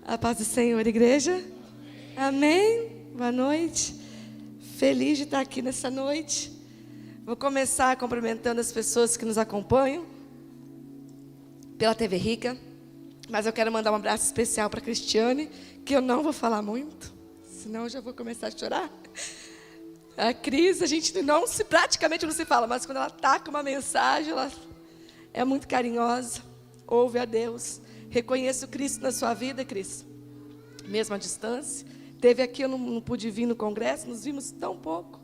A paz do Senhor, igreja. Amém. Boa noite. Feliz de estar aqui nessa noite. Vou começar cumprimentando as pessoas que nos acompanham pela TV Rica. Mas eu quero mandar um abraço especial para a Cristiane, que eu não vou falar muito, senão eu já vou começar a chorar. A Cris, a gente praticamente não se fala, mas quando ela está com uma mensagem, ela é muito carinhosa, ouve a Deus. Reconheço Cristo na sua vida, Cris, mesmo à distância. Teve aqui, eu não pude vir no congresso, nos vimos tão pouco,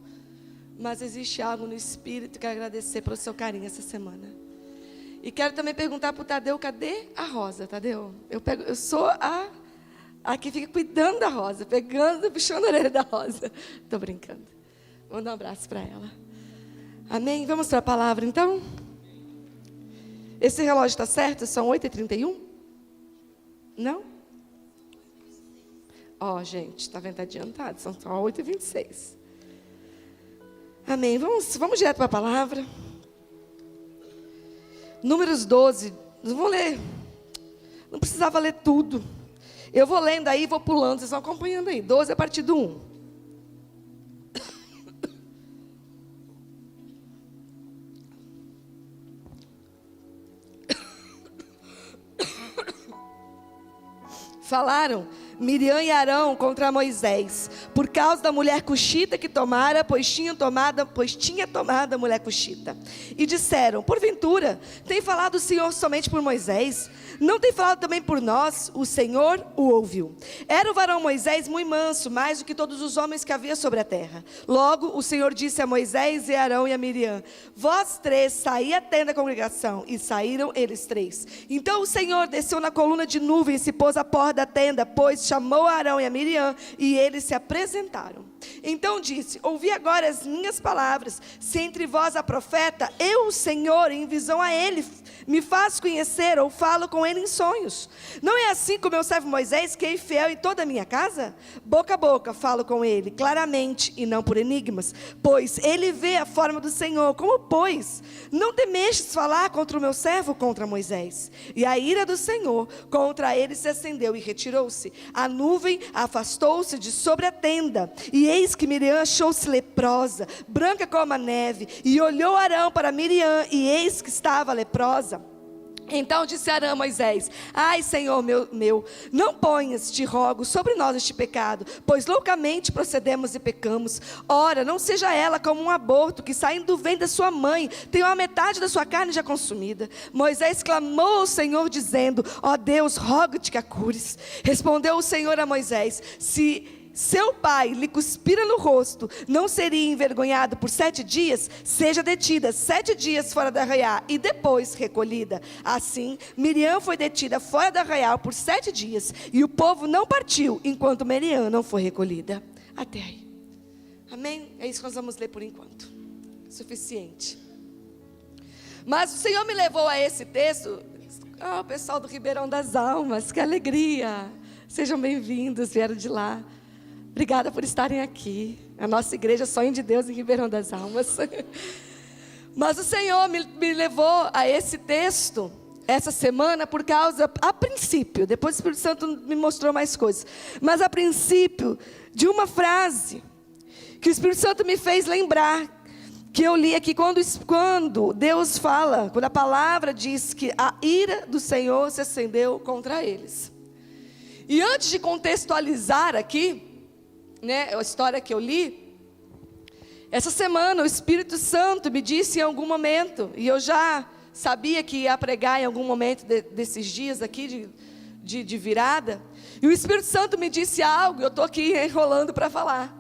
mas existe algo no Espírito. Quero agradecer pelo seu carinho essa semana. E quero também perguntar para o Tadeu, cadê a Rosa, Tadeu? Eu sou a que fica cuidando da Rosa, puxando a orelha da Rosa. Estou brincando. Vou dar um abraço para ela. Amém? Vamos para a palavra, então? Esse relógio está certo? São 8h31? Não? Ó, gente, está vendo? Está adiantado. São só 8h26. Amém. Vamos direto para a palavra. Números 12. Vou ler. Não precisava ler tudo. Eu vou lendo aí, vou pulando. Vocês estão acompanhando aí. 12 a partir do 1. Falaram Miriam e Arão contra Moisés, por causa da mulher cuxita que tomara, pois tinha tomado a mulher cuxita. E disseram: porventura, tem falado o Senhor somente por Moisés? Não tem falado também por nós? O Senhor o ouviu. Era o varão Moisés muito manso, mais do que todos os homens que havia sobre a terra. Logo o Senhor disse a Moisés e a Arão e a Miriam: vós três saí à tenda da congregação. E saíram eles três. Então o Senhor desceu na coluna de nuvem e se pôs à porta da tenda, pois chamou a Arão e a Miriam, e eles se apresentaram. Então disse: ouvi agora as minhas palavras. Se entre vós há profeta, eu, o Senhor, em visão a ele, me faço conhecer, ou falo com ele em sonhos. Não é assim com meu servo Moisés, que é fiel em toda a minha casa? Boca a boca falo com ele, claramente, e não por enigmas, pois ele vê a forma do Senhor. Como, pois, não temestes falar contra o meu servo, contra Moisés? E a ira do Senhor contra ele se acendeu e retirou-se. A nuvem afastou-se de sobre a tenda, e eis que Miriam achou-se leprosa, branca como a neve. E olhou Arão para Miriam, e eis que estava leprosa. Então disse Arão a Moisés: ai, Senhor meu, não ponhas, te rogo, sobre nós este pecado, pois loucamente procedemos e pecamos. Ora, não seja ela como um aborto, que saindo do ventre da sua mãe, tem a metade da sua carne já consumida. Moisés clamou ao Senhor, dizendo: ó Deus, rogo-te que a cures. Respondeu o Senhor a Moisés: se seu pai lhe cuspira no rosto, não seria envergonhado por 7 dias? Seja detida 7 dias fora do arraial e depois recolhida. Assim, Miriam foi detida fora do arraial por 7 dias, e o povo não partiu, enquanto Miriam não foi recolhida. Até aí. Amém? É isso que nós vamos ler por enquanto. Suficiente. Mas o Senhor me levou a esse texto. O pessoal do Ribeirão das Almas, que alegria. Sejam bem-vindos, vieram de lá. Obrigada por estarem aqui. A nossa igreja Sonho de Deus em Ribeirão das Almas. Mas o Senhor me levou a esse texto essa semana por causa, a princípio, depois o Espírito Santo me mostrou mais coisas, mas a princípio de uma frase que o Espírito Santo me fez lembrar, que eu li aqui quando Deus fala, quando a palavra diz que a ira do Senhor se acendeu contra eles. E antes de contextualizar aqui, a história que eu li, essa semana o Espírito Santo me disse em algum momento, e eu já sabia que ia pregar em algum momento desses dias aqui de virada, e o Espírito Santo me disse algo, eu estou aqui enrolando para falar,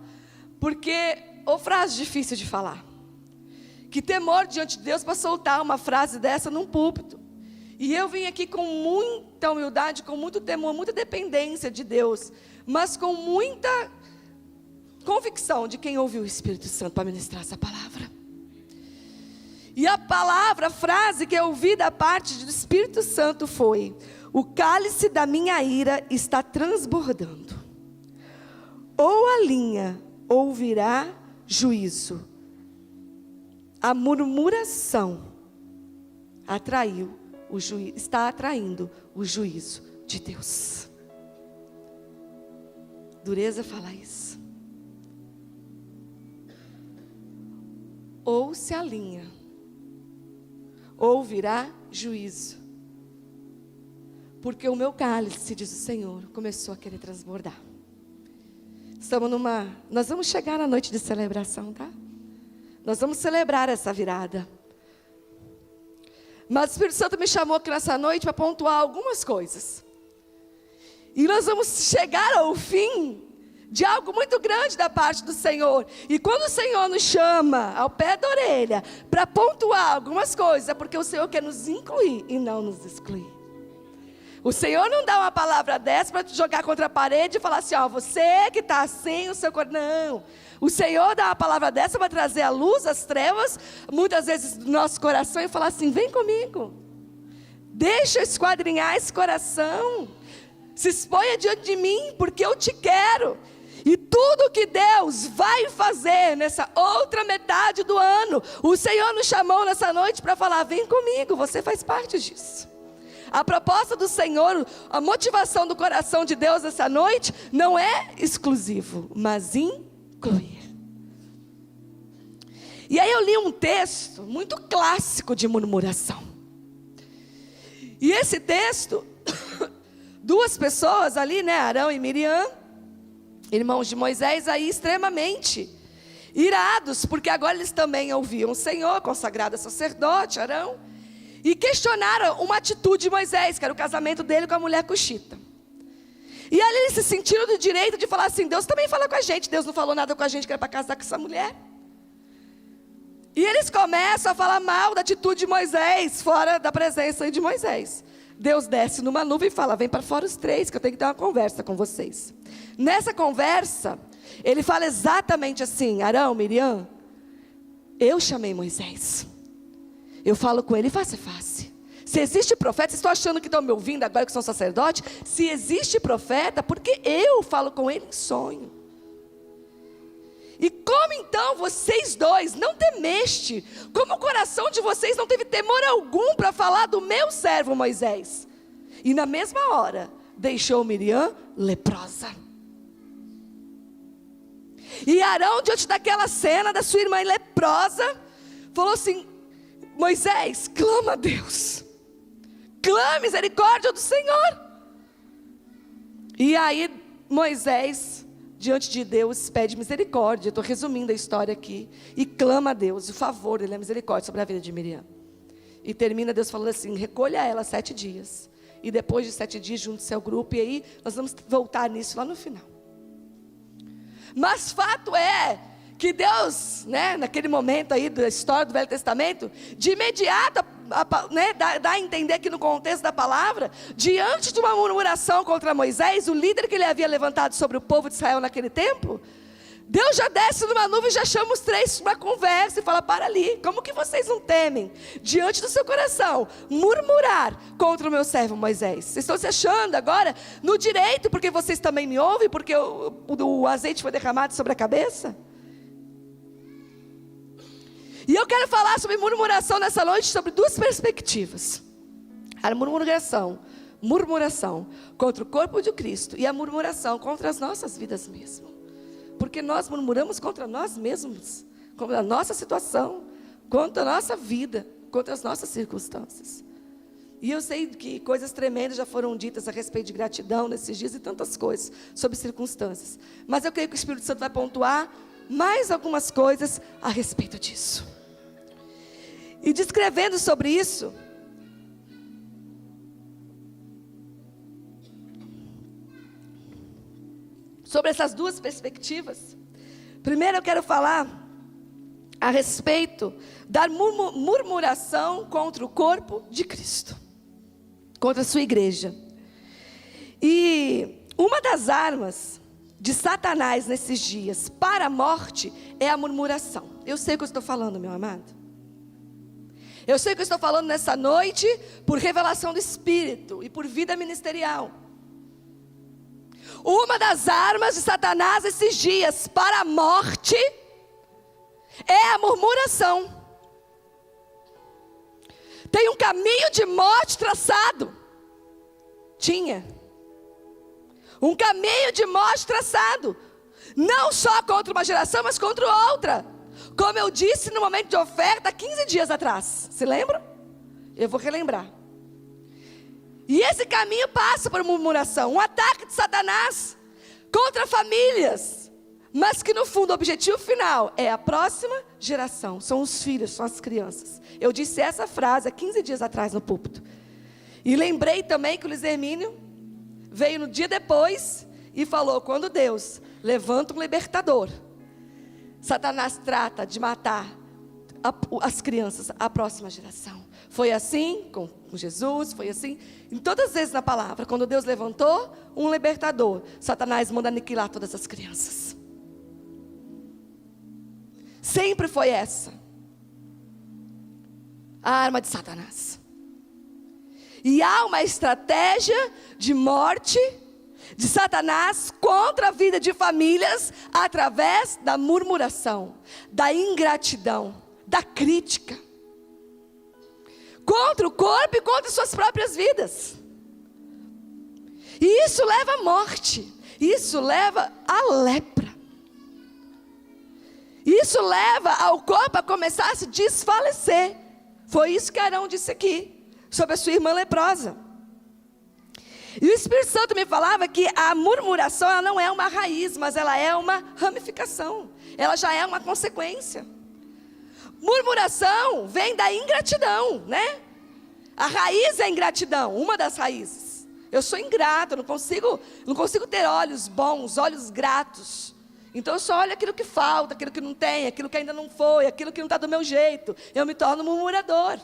porque, frase difícil de falar, que temor diante de Deus para soltar uma frase dessa num púlpito. E eu vim aqui com muita humildade, com muito temor, muita dependência de Deus, mas com muita convicção de quem ouviu o Espírito Santo para ministrar essa palavra. E a palavra, a frase que eu ouvi da parte do Espírito Santo foi: o cálice da minha ira está transbordando. Ou a linha ouvirá juízo. A murmuração está atraindo o juízo de Deus. dureza falar isso. Ou se alinha, ou virá juízo. Porque o meu cálice, diz o Senhor, começou a querer transbordar. Nós vamos chegar na noite de celebração, tá? Nós vamos celebrar essa virada. Mas o Espírito Santo me chamou aqui nessa noite para pontuar algumas coisas. E nós vamos chegar ao fim de algo muito grande da parte do Senhor. E quando o Senhor nos chama ao pé da orelha para pontuar algumas coisas, é porque o Senhor quer nos incluir e não nos excluir. O Senhor não dá uma palavra dessa para te jogar contra a parede e falar assim, ó, você que está assim, o seu coração. Não. O Senhor dá uma palavra dessa para trazer a luz, as trevas, muitas vezes do nosso coração e falar assim, vem comigo. Deixa eu esquadrinhar esse coração. Se exponha diante de mim, porque eu te quero. E tudo que Deus vai fazer nessa outra metade do ano, o Senhor nos chamou nessa noite para falar, vem comigo, você faz parte disso. A proposta do Senhor, a motivação do coração de Deus essa noite, não é exclusivo, mas incluir. E aí eu li um texto muito clássico de murmuração. E esse texto, duas pessoas ali, né, Arão e Miriam, irmãos de Moisés, aí extremamente irados, porque agora eles também ouviam o Senhor, consagrado a sacerdote, Arão, e questionaram uma atitude de Moisés, que era o casamento dele com a mulher cuxita. E ali eles se sentiram do direito de falar assim, Deus também fala com a gente, Deus não falou nada com a gente que era para casar com essa mulher. E eles começam a falar mal da atitude de Moisés, fora da presença de Moisés. Deus desce numa nuvem e fala, vem para fora os três, que eu tenho que ter uma conversa com vocês. Nessa conversa, ele fala exatamente assim, Arão, Miriam, eu chamei Moisés. Eu falo com ele face a face. Se existe profeta, vocês estão achando que estão me ouvindo agora que são sacerdote? Se existe profeta, porque eu falo com ele em sonho. E como então vocês dois não temeste? Como o coração de vocês não teve temor algum para falar do meu servo Moisés? E na mesma hora, deixou Miriam leprosa. E Arão, diante daquela cena da sua irmã leprosa, falou assim, Moisés, clama a Deus. Clama a misericórdia do Senhor. E aí Moisés, diante de Deus, pede misericórdia. Estou resumindo a história aqui. E clama a Deus, o favor dele, a misericórdia sobre a vida de Miriam. E termina Deus falando assim, recolha ela 7 dias. E depois de 7 dias, junte-se ao grupo. E aí, nós vamos voltar nisso lá no final. Mas fato é que Deus, né, naquele momento aí da história do Velho Testamento, de imediato, né, dá a entender que no contexto da palavra, diante de uma murmuração contra Moisés, o líder que ele havia levantado sobre o povo de Israel naquele tempo, Deus já desce numa nuvem e já chama os três para uma conversa e fala, para ali, como que vocês não temem, diante do seu coração, murmurar contra o meu servo Moisés? Vocês estão se achando agora no direito, porque vocês também me ouvem, porque o azeite foi derramado sobre a cabeça? E eu quero falar sobre murmuração nessa noite, sobre 2 perspectivas. A murmuração contra o corpo de Cristo e a murmuração contra as nossas vidas mesmo. Porque nós murmuramos contra nós mesmos, contra a nossa situação, contra a nossa vida, contra as nossas circunstâncias. E eu sei que coisas tremendas já foram ditas a respeito de gratidão nesses dias e tantas coisas sobre circunstâncias. Mas eu creio que o Espírito Santo vai pontuar mais algumas coisas a respeito disso. E descrevendo sobre isso, sobre essas 2 perspectivas, primeiro eu quero falar a respeito da murmuração contra o corpo de Cristo, contra a sua igreja. E uma das armas de Satanás nesses dias para a morte é a murmuração. Eu sei o que eu estou falando, meu amado. Eu sei que eu estou falando nessa noite por revelação do Espírito e por vida ministerial. Uma das armas de Satanás esses dias para a morte é a murmuração. Tem um caminho de morte traçado. Tinha. Um caminho de morte traçado. Não só contra uma geração, mas contra outra. Como eu disse no momento de oferta, 15 dias atrás. Se lembram? Eu vou relembrar. E esse caminho passa por murmuração. Um ataque de Satanás contra famílias. Mas que no fundo o objetivo final é a próxima geração. São os filhos, são as crianças. Eu disse essa frase há 15 dias atrás no púlpito. E lembrei também que o Luiz Hermínio veio no dia depois e falou: quando Deus levanta um libertador, Satanás trata de matar as crianças, a próxima geração. Foi assim com Jesus, foi assim em todas as vezes na palavra. Quando Deus levantou um libertador, Satanás manda aniquilar todas as crianças. Sempre foi essa a arma de Satanás. E há uma estratégia de morte de Satanás contra a vida de famílias através da murmuração, da ingratidão, da crítica. Contra o corpo e contra suas próprias vidas. E isso leva à morte. Isso leva à lepra. Isso leva ao corpo a começar a se desfalecer. Foi isso que Arão disse aqui, sobre a sua irmã leprosa. E o Espírito Santo me falava que a murmuração, ela não é uma raiz, mas ela é uma ramificação. Ela já é uma consequência. Murmuração vem da ingratidão, né? A raiz é a ingratidão, uma das raízes. Eu sou ingrato, não consigo ter olhos bons, olhos gratos. Então eu só olho aquilo que falta, aquilo que não tem, aquilo que ainda não foi, aquilo que não está do meu jeito. Eu me torno murmurador.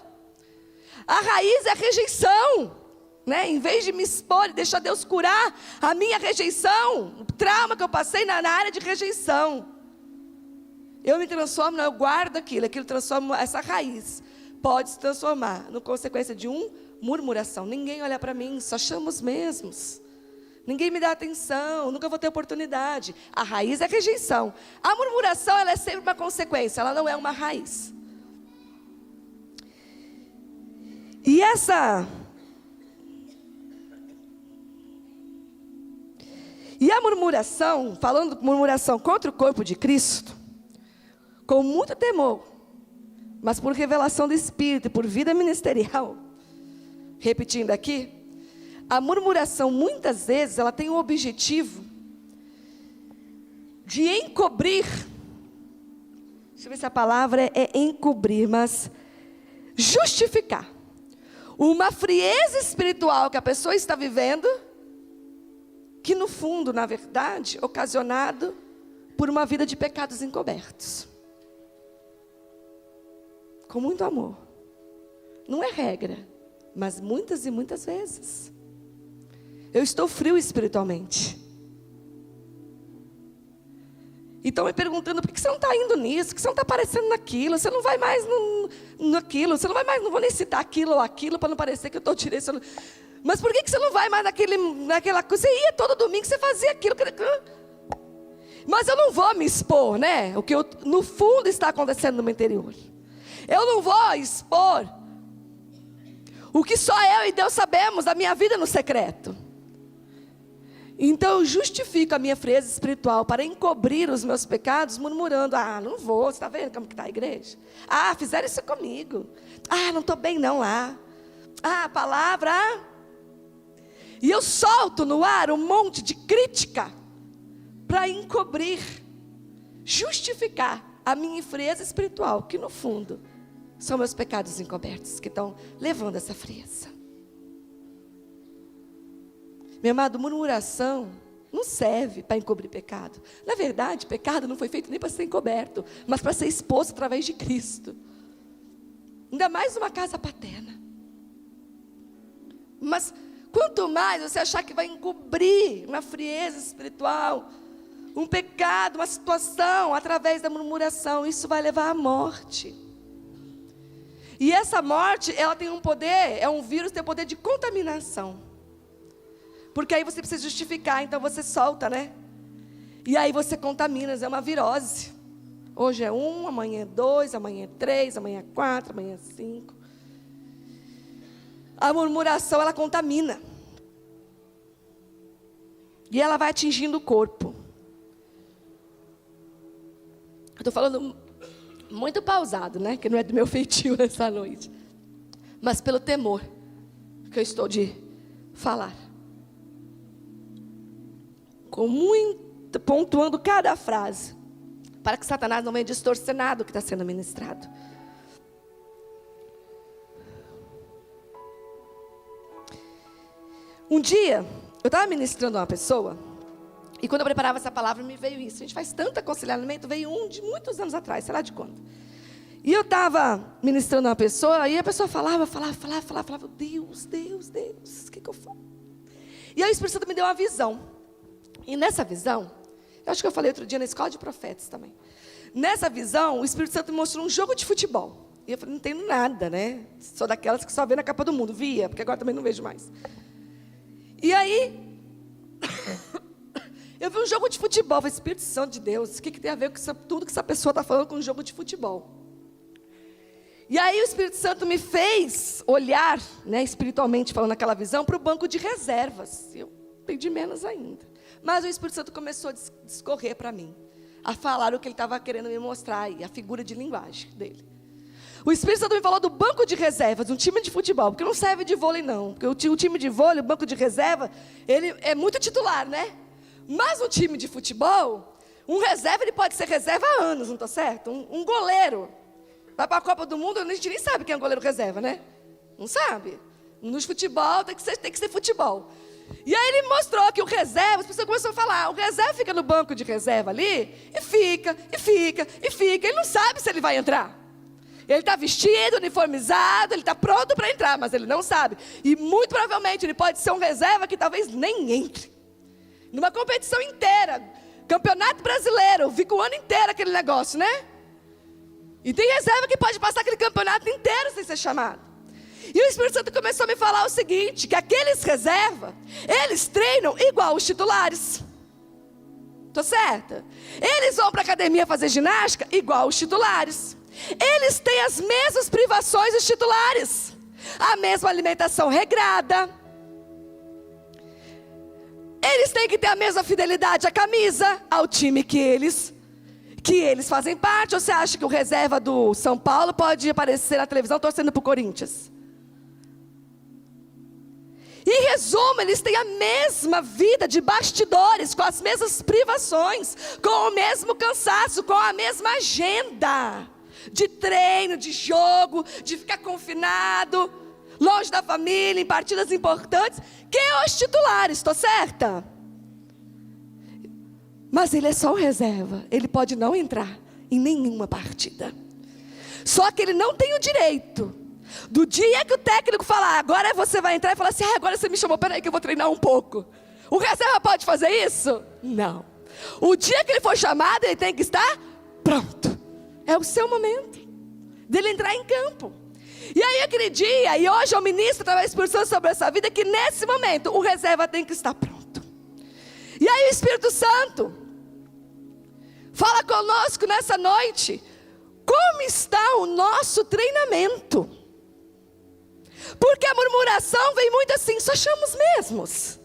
A raiz é a rejeição, né? Em vez de me expor e deixar Deus curar a minha rejeição, o trauma que eu passei na área de rejeição, eu me transformo, não, eu guardo aquilo transforma, essa raiz pode se transformar no consequência de murmuração. Ninguém olha para mim, só chama os mesmos. Ninguém me dá atenção, nunca vou ter oportunidade. A raiz é a rejeição. A murmuração, ela é sempre uma consequência, ela não é uma raiz. E a murmuração, falando de murmuração contra o corpo de Cristo, com muito temor, mas por revelação do Espírito e por vida ministerial, repetindo aqui, a murmuração muitas vezes ela tem o objetivo de encobrir, deixa eu ver se a palavra é encobrir, mas justificar uma frieza espiritual que a pessoa está vivendo, que no fundo, na verdade, ocasionado por uma vida de pecados encobertos. Com muito amor. Não é regra, mas muitas e muitas vezes. Eu estou frio espiritualmente. E estão me perguntando, por que você não está indo nisso? Por que você não está aparecendo naquilo? Você não vai mais naquilo? Você não vai mais, não vou nem citar aquilo ou aquilo, para não parecer que eu estou direcionando. Mas por que você não vai mais naquela coisa? Você ia todo domingo, você fazia aquilo. Mas eu não vou me expor, né? O que no fundo está acontecendo no meu interior. Eu não vou expor o que só eu e Deus sabemos da minha vida no secreto. Então eu justifico a minha frieza espiritual para encobrir os meus pecados, murmurando: ah, não vou, você está vendo como que está a igreja? Ah, fizeram isso comigo. Ah, não estou bem não lá. Ah, a palavra. E eu solto no ar um monte de crítica para encobrir, justificar a minha frieza espiritual, que no fundo são meus pecados encobertos que estão levando essa frieza. Meu amado, murmuração não serve para encobrir pecado. Na verdade, pecado não foi feito nem para ser encoberto, mas para ser exposto através de Cristo. Ainda mais numa casa paterna. Mas quanto mais você achar que vai encobrir uma frieza espiritual, um pecado, uma situação, através da murmuração, isso vai levar à morte. E essa morte, ela tem um poder, é um vírus, tem o poder de contaminação. Porque aí você precisa justificar, então você solta, né? E aí você contamina, é uma virose. Hoje é 1, amanhã é 2, amanhã é 3, amanhã é 4, amanhã é 5. A murmuração, ela contamina. E ela vai atingindo o corpo. Eu estou falando muito pausado, né? Que não é do meu feitio nessa noite. Mas pelo temor que eu estou de falar. Com muito, pontuando cada frase. Para que Satanás não venha distorcer nada do que está sendo ministrado. Um dia, eu estava ministrando a uma pessoa, e quando eu preparava essa palavra, me veio isso. A gente faz tanto aconselhamento, veio um de muitos anos atrás, sei lá de quando. E eu estava ministrando a uma pessoa, e a pessoa falava, Deus, o que eu falo? E aí o Espírito Santo me deu uma visão. E nessa visão, eu acho que eu falei outro dia na escola de profetas também. Nessa visão, o Espírito Santo me mostrou um jogo de futebol. E eu falei, não entendo nada, né? Sou daquelas que só vê na capa do mundo. Via, porque agora também não vejo mais. E aí, eu vi um jogo de futebol. Eu falei, Espírito Santo de Deus, o que tem a ver com tudo que essa pessoa está falando com um jogo de futebol? E aí o Espírito Santo me fez olhar, né, espiritualmente falando naquela visão, para o banco de reservas. Eu entendi menos ainda. Mas o Espírito Santo começou a discorrer para mim, a falar o que ele estava querendo me mostrar, e a figura de linguagem dele. O Espírito Santo me falou do banco de reservas, um time de futebol, porque não serve de vôlei não, porque o time de vôlei, o banco de reserva, ele é muito titular, né? Mas um time de futebol, um reserva, ele pode ser reserva há anos, não está certo? Um goleiro, vai para a Copa do Mundo, a gente nem sabe quem é um goleiro reserva, né? Não sabe. Nos futebol tem que ser futebol. E aí ele mostrou que o reserva, as pessoas começaram a falar, o reserva fica no banco de reserva ali, e fica, ele não sabe se ele vai entrar. Ele está vestido, uniformizado, ele está pronto para entrar, mas ele não sabe. E muito provavelmente ele pode ser um reserva que talvez nem entre. Numa competição inteira, campeonato brasileiro, fica o ano inteiro aquele negócio, né? E tem reserva que pode passar aquele campeonato inteiro sem ser chamado. E o Espírito Santo começou a me falar o seguinte, que aqueles reserva, eles treinam igual os titulares. Tô certa? Eles vão para a academia fazer ginástica igual os titulares. Eles têm as mesmas privações dos titulares, a mesma alimentação regrada. Eles têm que ter a mesma fidelidade à camisa, ao time que eles fazem parte. Ou você acha que o reserva do São Paulo pode aparecer na televisão torcendo para o Corinthians? Em resumo, eles têm a mesma vida de bastidores, com as mesmas privações, com o mesmo cansaço, com a mesma agenda de treino, de jogo, de ficar confinado, longe da família, em partidas importantes, que os titulares, estou certa? Mas ele é só o reserva, ele pode não entrar em nenhuma partida. Só que ele não tem o direito, do dia que o técnico falar, agora você vai entrar, e falar assim, agora você me chamou, peraí que eu vou treinar um pouco. O reserva pode fazer isso? Não. O dia que ele for chamado, ele tem que estar pronto. É o seu momento dele entrar em campo. E aí aquele dia, e hoje eu ministro através do Espírito Santo sobre essa vida, que nesse momento o reserva tem que estar pronto. E aí o Espírito Santo fala conosco nessa noite, como está o nosso treinamento? Porque a murmuração vem muito assim, só chama os mesmos.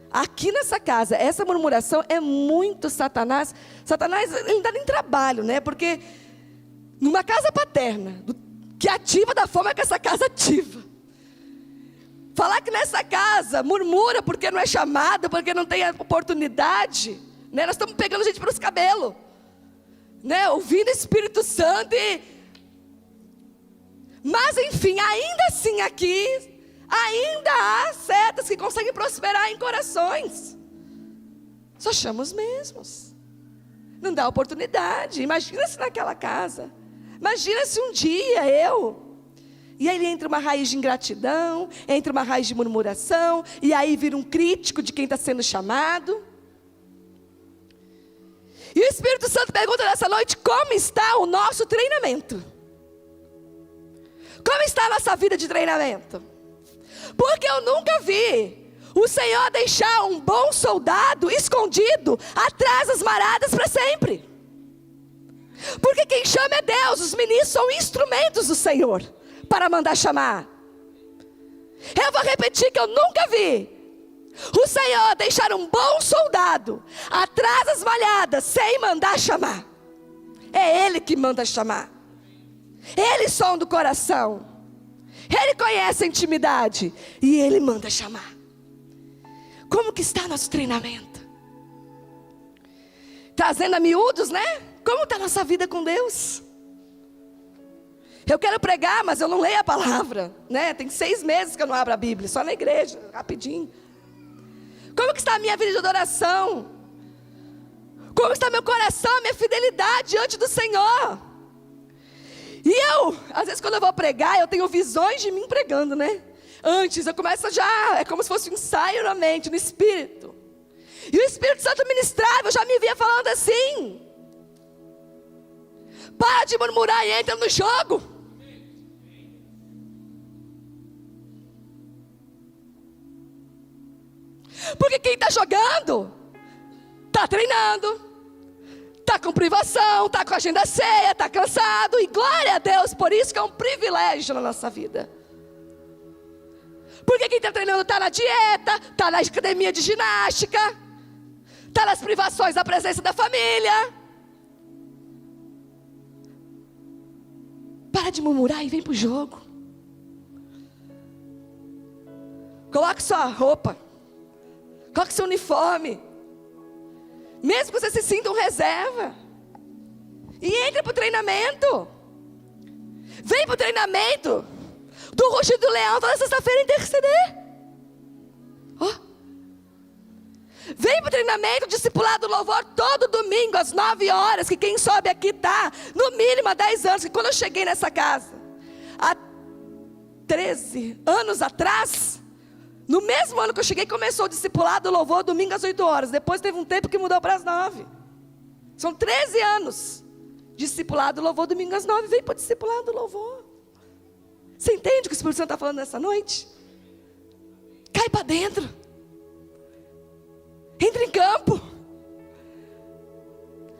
Aqui nessa casa, essa murmuração é muito Satanás. Satanás, ele não dá nem trabalho, né? Porque numa casa paterna, que ativa da forma que essa casa ativa. Falar que nessa casa murmura porque não é chamada, porque não tem oportunidade, né? Nós estamos pegando gente pelos cabelos, né? Ouvindo o Espírito Santo Mas enfim, ainda assim aqui, ainda há setas que conseguem prosperar em corações. Só chama os mesmos. Não dá oportunidade. Imagina se naquela casa. Imagina se um dia E aí entra uma raiz de ingratidão, entra uma raiz de murmuração, e aí vira um crítico de quem está sendo chamado. E o Espírito Santo pergunta nessa noite, como está o nosso treinamento? Como está a nossa vida de treinamento? Porque eu nunca vi o Senhor deixar um bom soldado escondido atrás das maradas para sempre. Porque quem chama é Deus, os ministros são instrumentos do Senhor para mandar chamar. Eu vou repetir que eu nunca vi O Senhor deixar um bom soldado atrás das malhadas sem mandar chamar. É Ele que manda chamar. Ele sonda o coração. Ele conhece a intimidade e Ele manda chamar. Como que está nosso treinamento? Trazendo a miúdos, né? Como está a nossa vida com Deus? Eu quero pregar, mas eu não leio a palavra, né? Tem 6 meses que eu não abro a Bíblia, só na igreja, rapidinho. Como que está a minha vida de adoração? Como está meu coração, minha fidelidade diante do Senhor? E eu, às vezes quando eu vou pregar, eu tenho visões de mim pregando, né? Antes, eu começo já, é como se fosse um ensaio na mente, no Espírito. E o Espírito Santo ministrava, eu já me via falando assim: para de murmurar e entra no jogo. Porque quem está jogando, está treinando, está com privação, está com agenda cheia, está cansado. E glória a Deus, por isso que é um privilégio na nossa vida. Porque quem está treinando está na dieta, está na academia de ginástica, está nas privações da presença da família. Para de murmurar e vem para o jogo. Coloque sua roupa, coloque seu uniforme, mesmo que você se sinta um reserva, e entre para o treinamento. Vem para o treinamento do rugido do leão toda sexta-feira interceder. Vem para o treinamento discipulado do louvor todo domingo às 9 horas, que quem sobe aqui está no mínimo há 10 anos. Que quando eu cheguei nessa casa há 13 anos atrás, no mesmo ano que eu cheguei, começou o discipulado do louvor domingo às 8 horas. Depois teve um tempo que mudou para as 9. São 13 anos. Discipulado do louvor domingo às 9. Vem para o discipulado do louvor. Você entende o que o Espírito Santo está falando nessa noite? Cai para dentro. Entra em campo.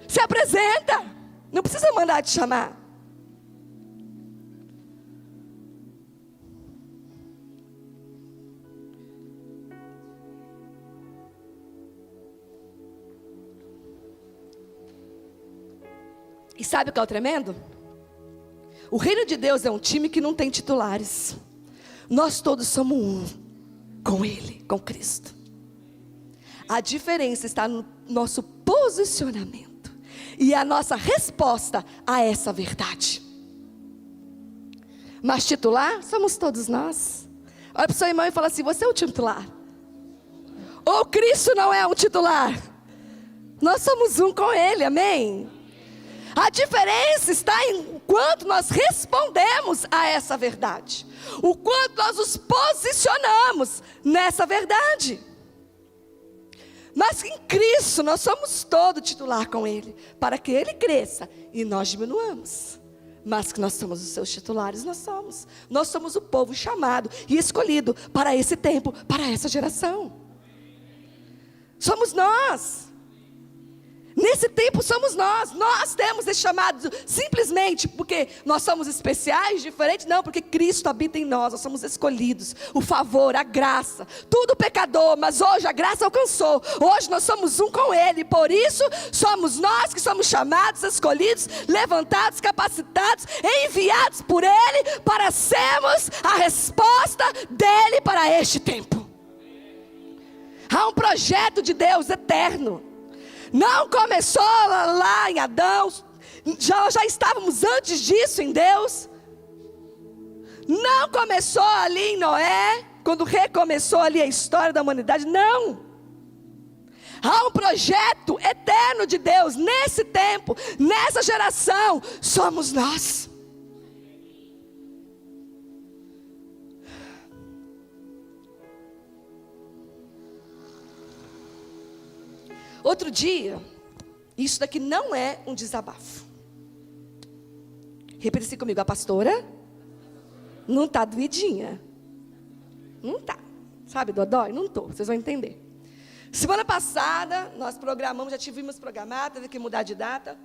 Se apresenta. Não precisa mandar te chamar. E sabe o que é o tremendo? O reino de Deus é um time que não tem titulares. Nós todos somos um com Ele, com Cristo. A diferença está no nosso posicionamento e a nossa resposta a essa verdade. Mas titular somos todos nós. Olha para o seu irmão e fala assim: você é o titular. Ou Cristo não é um titular? Nós somos um com Ele, amém? A diferença está em quanto nós respondemos a essa verdade, o quanto nós nos posicionamos nessa verdade. Mas em Cristo nós somos todo titular com Ele, para que Ele cresça e nós diminuamos. Mas que nós somos os seus titulares, nós somos o povo chamado e escolhido para esse tempo, para essa geração. Somos nós. Nesse tempo somos nós temos esse chamado simplesmente porque nós somos especiais, diferentes, não, porque Cristo habita em nós somos escolhidos, o favor, a graça, tudo pecador, mas hoje a graça alcançou, hoje nós somos um com Ele, por isso somos nós que somos chamados, escolhidos, levantados, capacitados, enviados por Ele, para sermos a resposta dEle para este tempo. Há um projeto de Deus eterno. Não começou lá em Adão, já estávamos antes disso em Deus. Não começou ali em Noé, quando recomeçou ali a história da humanidade, não. Há um projeto eterno de Deus nesse tempo, nessa geração, somos nós. Outro dia, isso daqui não é um desabafo. Repita assim comigo: a pastora não está doidinha. Não está. Sabe, Dodói? Não estou, vocês vão entender. Semana passada, nós programamos, já tivemos programado, teve que mudar de data,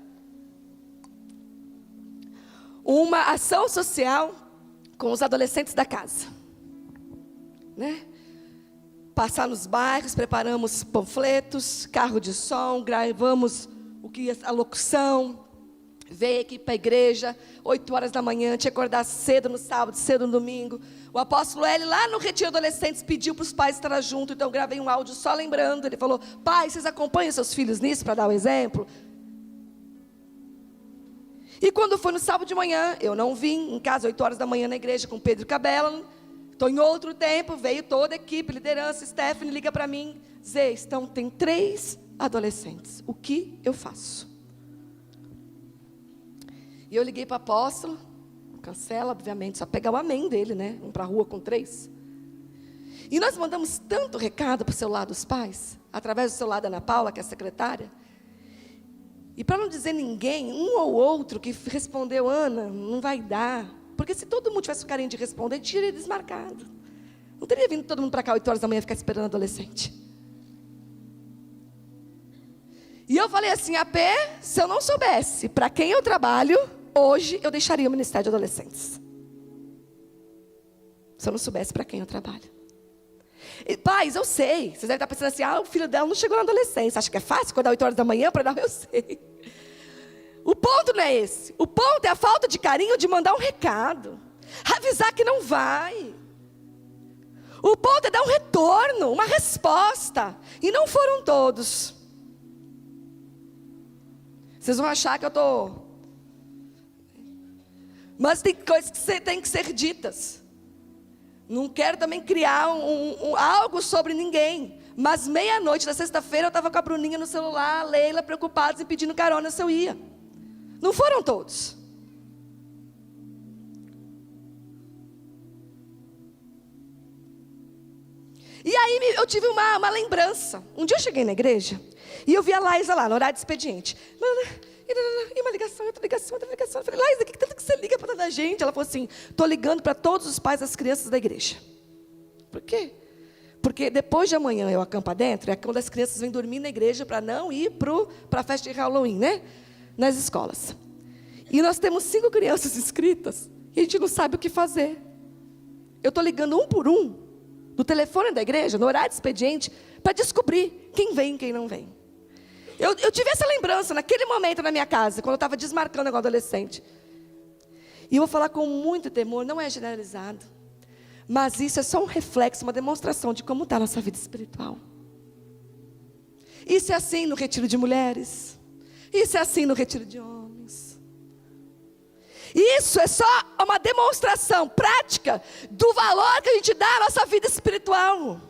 uma ação social com os adolescentes da casa. Né? passar nos bairros, preparamos panfletos, carro de som, gravamos a locução, veio aqui para a igreja, 8 horas da manhã, tinha que acordar cedo no sábado, cedo no domingo. O apóstolo Hélio, lá no Retiro Adolescentes, pediu para os pais estar junto, então eu gravei um áudio só lembrando. Ele falou: pai, vocês acompanham seus filhos nisso para dar o exemplo? E quando foi no sábado de manhã, eu não vim em casa, 8 horas da manhã na igreja com Pedro Cabela. Estou em outro tempo, veio toda a equipe, liderança, Stephanie liga para mim, Zê, tem 3 adolescentes, o que eu faço? E eu liguei para o apóstolo, cancela, obviamente, só pegar o amém dele, né? Vamos para a rua com 3. E nós mandamos tanto recado para o celular dos pais, através do celular da Ana Paula, que é a secretária. E para não dizer ninguém, um ou outro que respondeu: Ana, não vai dar. Porque se todo mundo tivesse carinho de responder, teria desmarcado. Não teria vindo todo mundo para cá 8 horas da manhã ficar esperando adolescente. E eu falei assim: AP, se eu não soubesse para quem eu trabalho, hoje eu deixaria o Ministério de Adolescentes. Se eu não soubesse para quem eu trabalho. E, pais, eu sei. Vocês devem estar pensando assim: o filho dela não chegou na adolescência. Acha que é fácil acordar 8 horas da manhã para dar? Eu sei. O ponto não é esse. O ponto é a falta de carinho de mandar um recado. Avisar que não vai. O ponto é dar um retorno, uma resposta. E não foram todos. Vocês vão achar que eu estou... Mas tem coisas que têm que ser ditas. Não quero também criar algo sobre ninguém. Mas meia-noite da sexta-feira eu estava com a Bruninha no celular, a Leila, preocupados e pedindo carona se eu ia. Não foram todos. E aí eu tive uma lembrança. Um dia eu cheguei na igreja e eu vi a Laísa lá, no horário de expediente. E uma ligação, outra ligação, outra ligação. Eu falei: Laísa, que tanto que você liga para tanta gente? Ela falou assim: estou ligando para todos os pais das crianças da igreja. Por quê? Porque depois de amanhã eu acampo dentro, é quando as crianças vêm dormir na igreja para não ir para a festa de Halloween, né? Nas escolas. E nós temos 5 crianças inscritas e a gente não sabe o que fazer. Eu estou ligando um por um do telefone da igreja, no horário de expediente, para descobrir quem vem e quem não vem. Eu tive essa lembrança naquele momento na minha casa, quando eu estava desmarcando com o adolescente. E eu vou falar com muito temor, não é generalizado. Mas isso é só um reflexo, uma demonstração de como está a nossa vida espiritual. Isso é assim no retiro de mulheres. Isso é assim no retiro de homens. Isso é só uma demonstração prática do valor que a gente dá à nossa vida espiritual.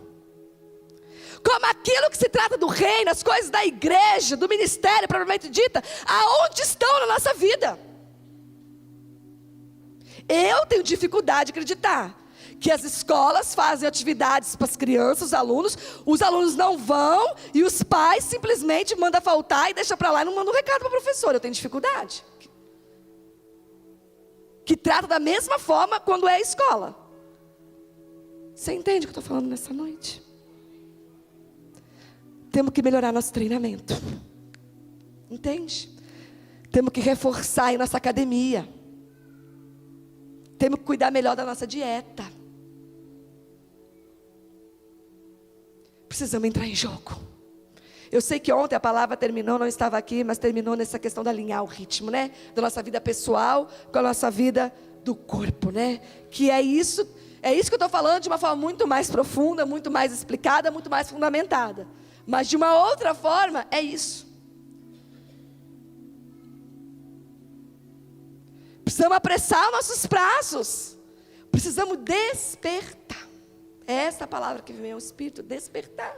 Como aquilo que se trata do reino, as coisas da igreja, do ministério, propriamente dita, aonde estão na nossa vida. Eu tenho dificuldade de acreditar que as escolas fazem atividades para as crianças, os alunos não vão, e os pais simplesmente mandam faltar e deixam para lá e não mandam um recado para a professora. Eu tenho dificuldade. Que trata da mesma forma quando é a escola. Você entende o que eu estou falando nessa noite? Temos que melhorar nosso treinamento. Entende? Temos que reforçar aí nossa academia. Temos que cuidar melhor da nossa dieta. Precisamos entrar em jogo. Eu sei que ontem a palavra terminou, não estava aqui, mas terminou nessa questão de alinhar o ritmo, né? Da nossa vida pessoal com a nossa vida do corpo, né? Que é isso que eu estou falando de uma forma muito mais profunda, muito mais explicada, muito mais fundamentada. Mas de uma outra forma, é isso. Precisamos apressar nossos prazos. Precisamos despertar. É essa a palavra que vem ao Espírito, despertar.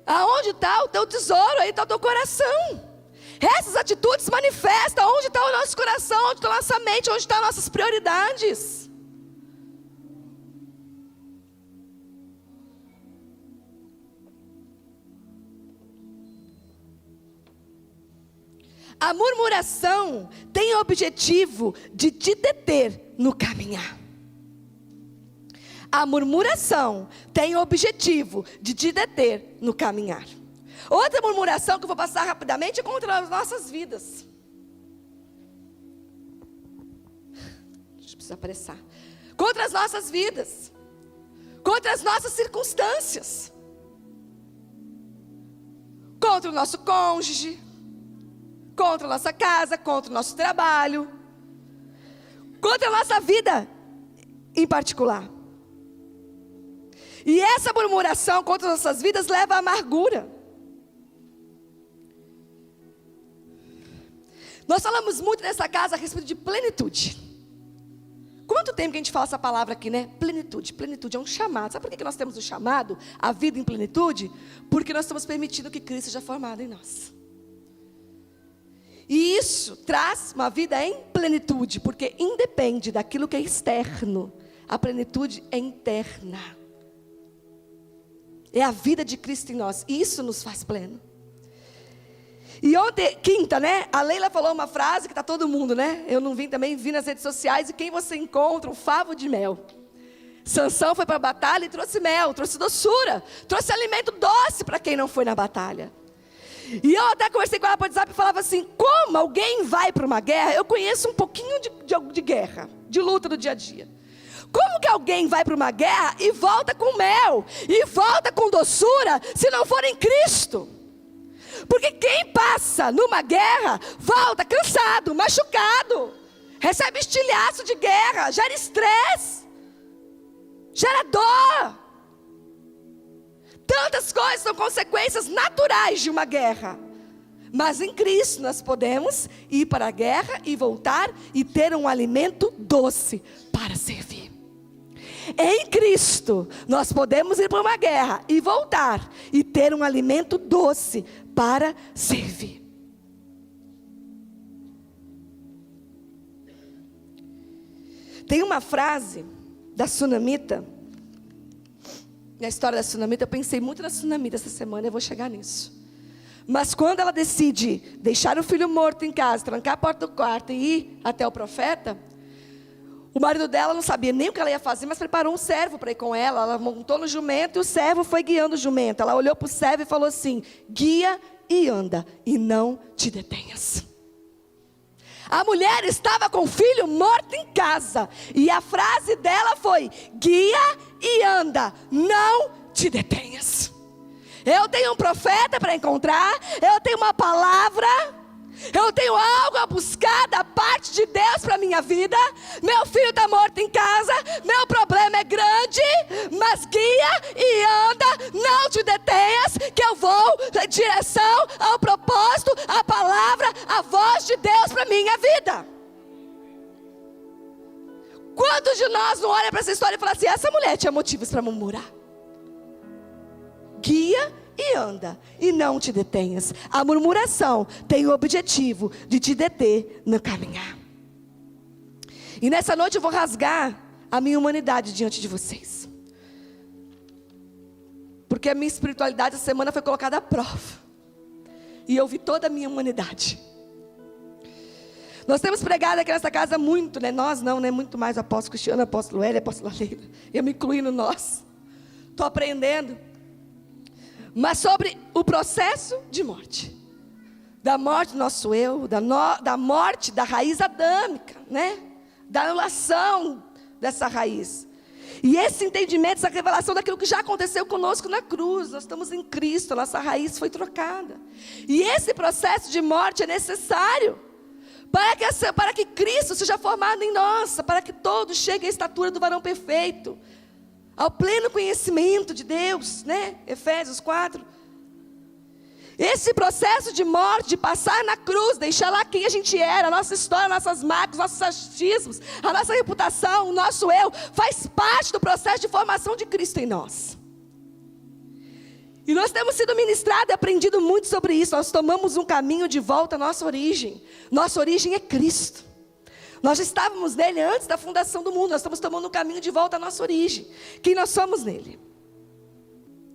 Aonde está o teu tesouro? Aí está o teu coração. Essas atitudes manifestam onde está o nosso coração, onde está a nossa mente, onde estão as nossas prioridades. A murmuração tem o objetivo de te deter no caminhar. A murmuração tem o objetivo de te deter no caminhar. Outra murmuração que eu vou passar rapidamente é contra as nossas vidas. Deixa eu precisar apressar. Contra as nossas vidas. contra as nossas circunstâncias, contra o nosso cônjuge, contra a nossa casa, contra o nosso trabalho, contra a nossa vida em particular. E essa murmuração contra as nossas vidas leva à amargura. Nós falamos muito nessa casa a respeito de plenitude. Quanto tempo que a gente fala essa palavra aqui, né? Plenitude. Plenitude é um chamado. Sabe por que nós temos o chamado, a vida em plenitude? Porque nós estamos permitindo que Cristo seja formado em nós. E isso traz uma vida em plenitude, porque independe daquilo que é externo. A plenitude é interna. É a vida de Cristo em nós. E isso nos faz pleno. E ontem, quinta, né? A Leila falou uma frase que está todo mundo, né? Eu não vi também, vi nas redes sociais. E quem você encontra? Um favo de mel. Sansão foi para a batalha e trouxe mel, trouxe doçura, trouxe alimento doce para quem não foi na batalha. E eu até conversei com ela por WhatsApp e falava assim: como alguém vai para uma guerra? Eu conheço um pouquinho de guerra, de luta do dia a dia. Como que alguém vai para uma guerra e volta com mel, e volta com doçura, se não for em Cristo? Porque quem passa numa guerra, volta cansado, machucado, recebe estilhaço de guerra, gera estresse, gera dor. Tantas coisas são consequências naturais de uma guerra. Mas em Cristo nós podemos ir para a guerra e voltar e ter um alimento doce para servir. Em Cristo nós podemos ir para uma guerra e voltar e ter um alimento doce para servir. Tem uma frase da Sunamita. Na história da Sunamita, eu pensei muito na Sunamita essa semana, eu vou chegar nisso. Mas quando ela decide deixar o filho morto em casa, trancar a porta do quarto e ir até o profeta, o marido dela não sabia nem o que ela ia fazer, mas preparou um servo para ir com ela. Ela montou no jumento e o servo foi guiando o jumento. Ela olhou para o servo e falou assim: guia e anda, e não te detenhas. A mulher estava com o filho morto em casa, e a frase dela foi: guia e anda, não te detenhas. Eu tenho um profeta para encontrar, eu tenho uma palavra, eu tenho algo a buscar da parte de Deus para a minha vida. Meu filho está morto em casa, meu problema é grande, mas guia e anda, não te detenhas, que eu vou em direção ao propósito, à palavra, à voz de Deus para a minha vida. Quantos de nós não olha para essa história e fala assim: essa mulher tinha motivos para murmurar? Guia e anda, e não te detenhas. A murmuração tem o objetivo de te deter no caminhar. E nessa noite eu vou rasgar a minha humanidade diante de vocês, porque a minha espiritualidade essa semana foi colocada à prova, e eu vi toda a minha humanidade. Nós temos pregado aqui nessa casa muito, né? Nós não, né? Muito mais o apóstolo Cristiano, o apóstolo Hélio, a apóstola Leila. Eu me incluí no nós. Estou aprendendo. Mas sobre o processo de morte. Da morte do nosso eu, da morte da raiz adâmica, né? Da anulação dessa raiz. E esse entendimento, essa revelação daquilo que já aconteceu conosco na cruz. Nós estamos em Cristo, a nossa raiz foi trocada. E esse processo de morte é necessário para que Cristo seja formado em nós, para que todos cheguem à estatura do varão perfeito, ao pleno conhecimento de Deus, né? Efésios 4. Esse processo de morte, de passar na cruz, deixar lá quem a gente era, a nossa história, nossas marcas, nossos achismos, a nossa reputação, o nosso eu, faz parte do processo de formação de Cristo em nós. E nós temos sido ministrados e aprendido muito sobre isso. Nós tomamos um caminho de volta à nossa origem. Nossa origem é Cristo. Nós já estávamos nele antes da fundação do mundo. Nós estamos tomando um caminho de volta à nossa origem. Quem nós somos nele.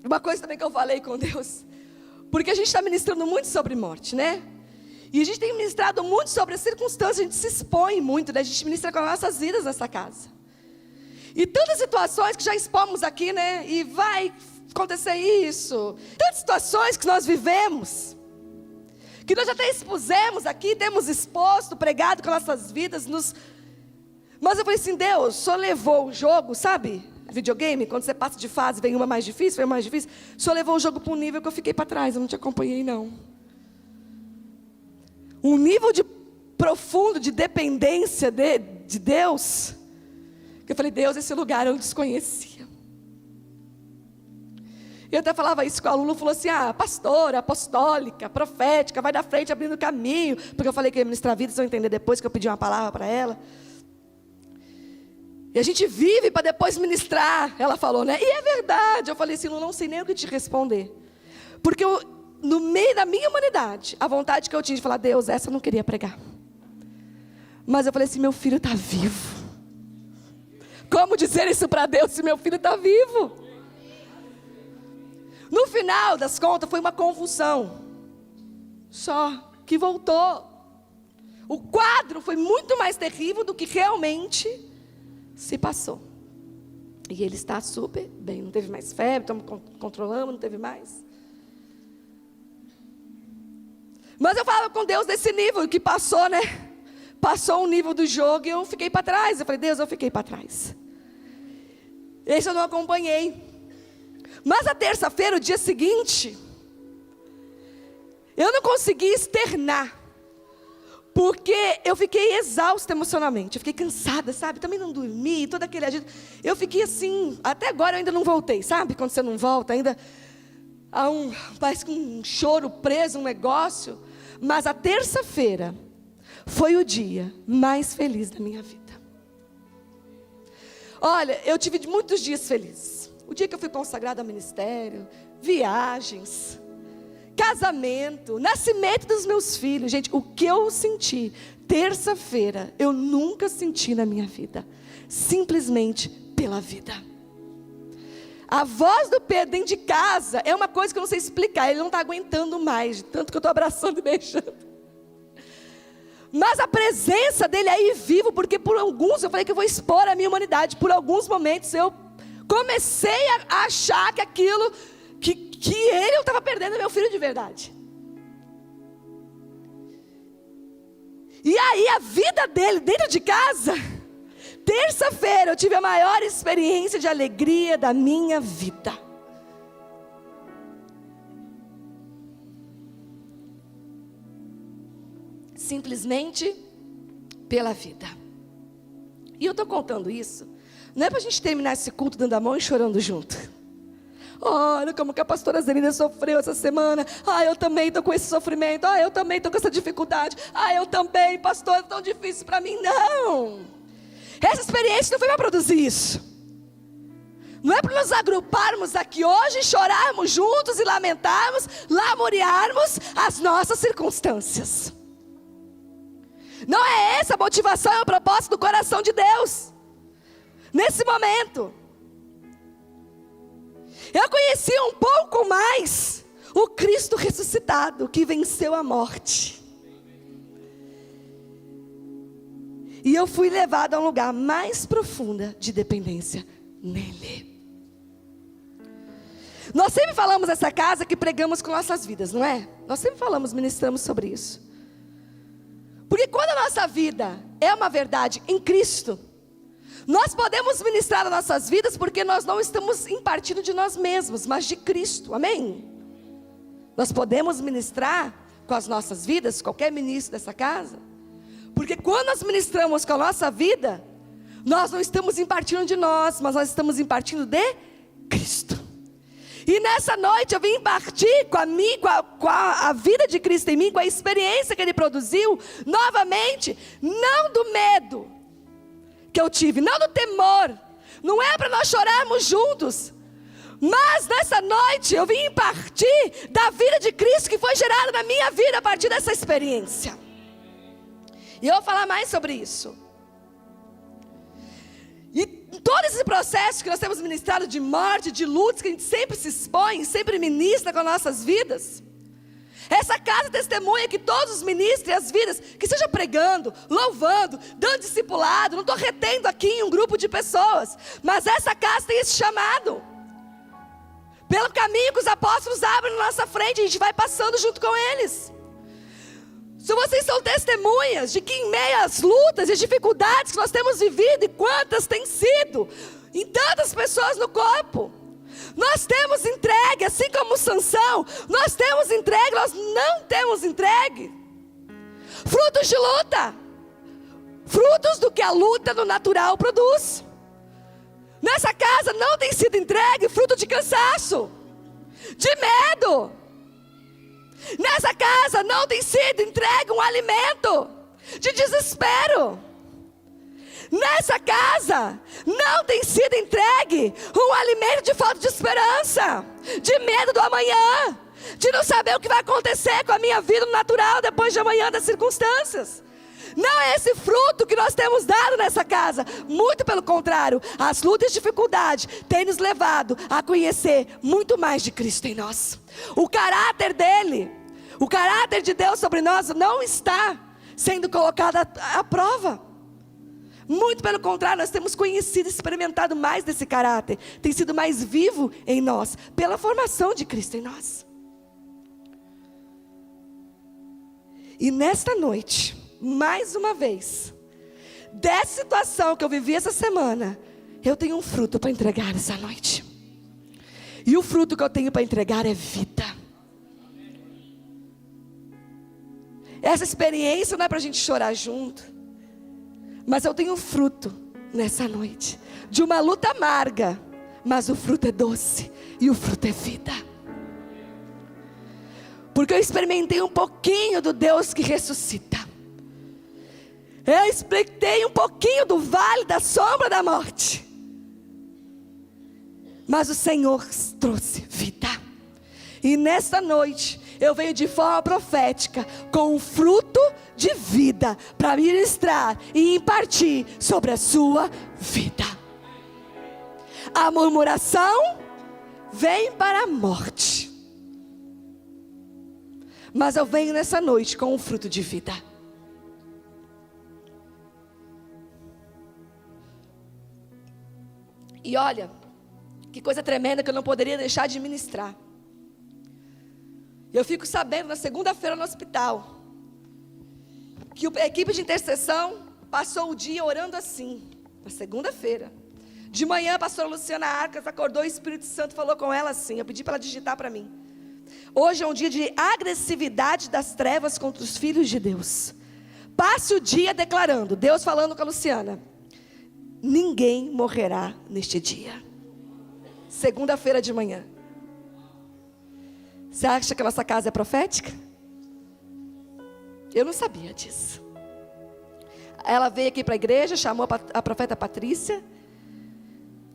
Uma coisa também que eu falei com Deus. Porque a gente está ministrando muito sobre morte, né? E a gente tem ministrado muito sobre as circunstâncias. A gente se expõe muito, né? A gente ministra com as nossas vidas nessa casa. E tantas situações que já expomos aqui, né? E vai acontecer isso. Tantas situações que nós vivemos, que nós já até expusemos aqui, temos exposto, pregado com nossas vidas. Mas eu falei assim: Deus, o Senhor levou o jogo, sabe? videogame, quando você passa de fase, vem uma mais difícil, o Senhor levou o jogo para um nível que eu fiquei para trás, eu não te acompanhei não. Um nível profundo de dependência de Deus, que eu falei, Deus, esse lugar eu desconhecia. Eu até falava isso com a Lulu, falou assim, pastora, apostólica, profética, vai da frente abrindo caminho, porque eu falei que ia ministrar a vida, vocês vão entender depois que eu pedi uma palavra para ela. E a gente vive para depois ministrar, ela falou, né? E é verdade, eu falei assim, Lulu, não sei nem o que te responder, porque no meio da minha humanidade, a vontade que eu tinha de falar, Deus, essa eu não queria pregar, mas eu falei assim, meu filho está vivo. Como dizer isso para Deus se meu filho está vivo? No final das contas foi uma convulsão, só que voltou. O quadro foi muito mais terrível do que realmente se passou. E ele está super bem, não teve mais febre, estamos controlando, não teve mais. Mas eu falava com Deus desse nível que passou, né? Passou um nível do jogo e eu fiquei para trás. Eu falei, Deus, eu fiquei para trás. Esse eu não acompanhei. Mas a terça-feira, o dia seguinte, eu não consegui externar, porque eu fiquei exausta emocionalmente, eu fiquei cansada, sabe, também não dormi, todo aquele agito, eu fiquei assim, até agora eu ainda não voltei, sabe, quando você não volta, ainda há parece que um choro preso, um negócio, mas a terça-feira foi o dia mais feliz da minha vida. Olha, eu tive muitos dias felizes. O dia que eu fui consagrada ao ministério, viagens, casamento, nascimento dos meus filhos. Gente, o que eu senti terça-feira, eu nunca senti na minha vida. Simplesmente pela vida. A voz do Pedro dentro de casa é uma coisa que eu não sei explicar. Ele não está aguentando mais, de tanto que eu estou abraçando e beijando. Mas a presença dele aí vivo, porque por alguns, eu falei que eu vou expor a minha humanidade. Por alguns momentos eu comecei a achar que aquilo, que eu estava perdendo meu filho de verdade. E aí a vida dele dentro de casa, terça-feira eu tive a maior experiência de alegria da minha vida. Simplesmente pela vida. E eu estou contando isso, não é para a gente terminar esse culto dando a mão e chorando junto. Olha como que a pastora Zelina sofreu essa semana. Eu também estou com esse sofrimento. Eu também estou com essa dificuldade. Eu também, pastor, é tão difícil para mim. Não. Essa experiência não foi para produzir isso. Não é para nos agruparmos aqui hoje, chorarmos juntos e lamentarmos, lamuriarmos as nossas circunstâncias. Não é essa a motivação e o propósito do coração de Deus. Nesse momento, eu conheci um pouco mais o Cristo ressuscitado, que venceu a morte. E eu fui levada a um lugar mais profundo de dependência nele. Nós sempre falamos nessa casa que pregamos com nossas vidas, não é? Nós sempre falamos, ministramos sobre isso. Porque quando a nossa vida é uma verdade em Cristo, nós podemos ministrar as nossas vidas porque nós não estamos impartindo de nós mesmos, mas de Cristo, amém? Nós podemos ministrar com as nossas vidas, qualquer ministro dessa casa, porque quando nós ministramos com a nossa vida, nós não estamos impartindo de nós, mas nós estamos impartindo de Cristo. E nessa noite eu vim impartir com a vida de Cristo em mim, com a experiência que Ele produziu, novamente, não do medo que eu tive, não do temor, não é para nós chorarmos juntos, mas nessa noite eu vim impartir da vida de Cristo que foi gerada na minha vida a partir dessa experiência. E eu vou falar mais sobre isso. E todo esse processo que nós temos ministrado de morte, de lutas, que a gente sempre se expõe, sempre ministra com nossas vidas. Essa casa testemunha que todos os ministros e as vidas, que seja pregando, louvando, dando discipulado, não estou retendo aqui um grupo de pessoas, mas essa casa tem esse chamado. Pelo caminho que os apóstolos abrem na nossa frente, a gente vai passando junto com eles. Se vocês são testemunhas de que em meio às lutas e dificuldades que nós temos vivido, e quantas têm sido, em tantas pessoas no corpo. Nós temos entregue, assim como Sansão, nós temos entregue, nós não temos entregue. Frutos de luta, frutos do que a luta no natural produz. Nessa casa não tem sido entregue fruto de cansaço, de medo. Nessa casa não tem sido entregue um alimento de desespero. Nessa casa não tem sido entregue um alimento de falta de esperança, de medo do amanhã, de não saber o que vai acontecer com a minha vida no natural depois de amanhã, das circunstâncias. Não é esse fruto que nós temos dado nessa casa. Muito pelo contrário, as lutas e dificuldades têm nos levado a conhecer muito mais de Cristo em nós. O caráter dele, o caráter de Deus sobre nós não está sendo colocado à prova. Muito pelo contrário, nós temos conhecido e experimentado mais desse caráter. Tem sido mais vivo em nós, pela formação de Cristo em nós. E nesta noite, mais uma vez, dessa situação que eu vivi essa semana, eu tenho um fruto para entregar essa noite. E o fruto que eu tenho para entregar é vida. Essa experiência não é para a gente chorar junto, mas eu tenho um fruto nessa noite, de uma luta amarga, mas o fruto é doce, e o fruto é vida. Porque eu experimentei um pouquinho do Deus que ressuscita. Eu experimentei um pouquinho do vale da sombra da morte. Mas o Senhor trouxe vida. E nesta noite, eu venho de forma profética, com um fruto de vida, para ministrar e impartir sobre a sua vida. A murmuração vem para a morte. Mas eu venho nessa noite com um fruto de vida. E olha, que coisa tremenda que eu não poderia deixar de ministrar. Eu fico sabendo na segunda-feira no hospital, que a equipe de intercessão passou o dia orando assim, na segunda-feira. De manhã a pastora Luciana Arcas acordou, o Espírito Santo falou com ela assim, eu pedi para ela digitar para mim. Hoje é um dia de agressividade das trevas contra os filhos de Deus. Passe o dia declarando, Deus falando com a Luciana, ninguém morrerá neste dia. Segunda-feira de manhã. Você acha que a nossa casa é profética? Eu não sabia disso. Ela veio aqui para a igreja, chamou a profeta Patrícia,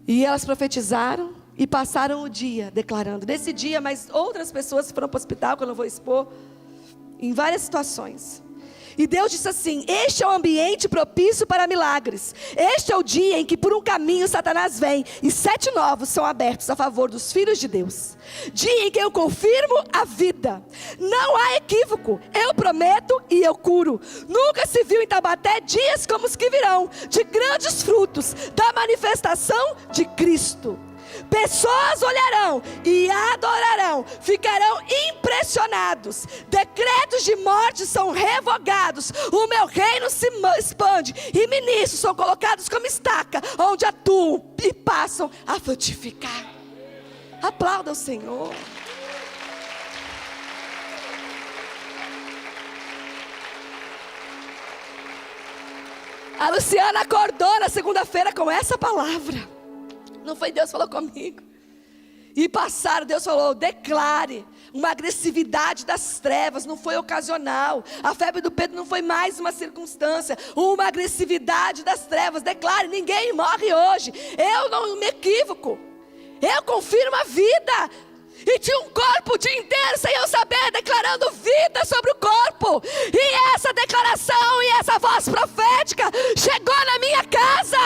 e elas profetizaram e passaram o dia declarando. Nesse dia, mas outras pessoas foram para o hospital, que eu não vou expor, em várias situações. E Deus disse assim, este é o ambiente propício para milagres. Este é o dia em que por um caminho Satanás vem, e 7 novos são abertos a favor dos filhos de Deus. Dia em que eu confirmo a vida. Não há equívoco, eu prometo e eu curo. Nunca se viu em Taubaté dias como os que virão, de grandes frutos, da manifestação de Cristo. Pessoas olharão e adorarão, ficarão impressionados. Decretos de morte são revogados. O meu reino se expande e ministros são colocados como estaca, onde atuam e passam a frutificar. Aplauda o Senhor. A Luciana acordou na segunda-feira com essa palavra. Não foi Deus que falou comigo. E passaram, Deus falou, declare. Uma agressividade das trevas, não foi ocasional. A febre do Pedro não foi mais uma circunstância. Uma agressividade das trevas, declare, ninguém morre hoje. Eu não me equivoco. Eu confirmo a vida. E tinha um corpo o dia inteiro sem eu saber, declarando vida sobre o corpo. E essa declaração e essa voz profética chegou na minha casa.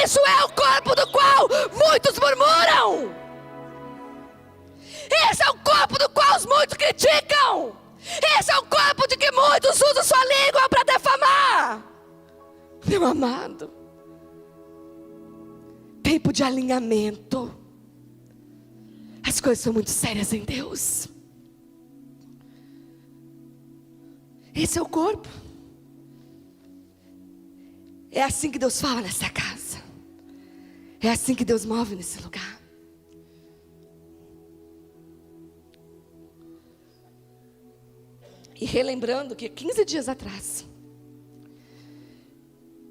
Isso é o corpo do qual muitos murmuram. Esse é o corpo do qual os muitos criticam. Esse é o corpo de que muitos usam sua língua para defamar. Meu amado, tempo de alinhamento. As coisas são muito sérias em Deus. Esse é o corpo. É assim que Deus fala nessa casa. É assim que Deus move nesse lugar. E relembrando que 15 dias atrás,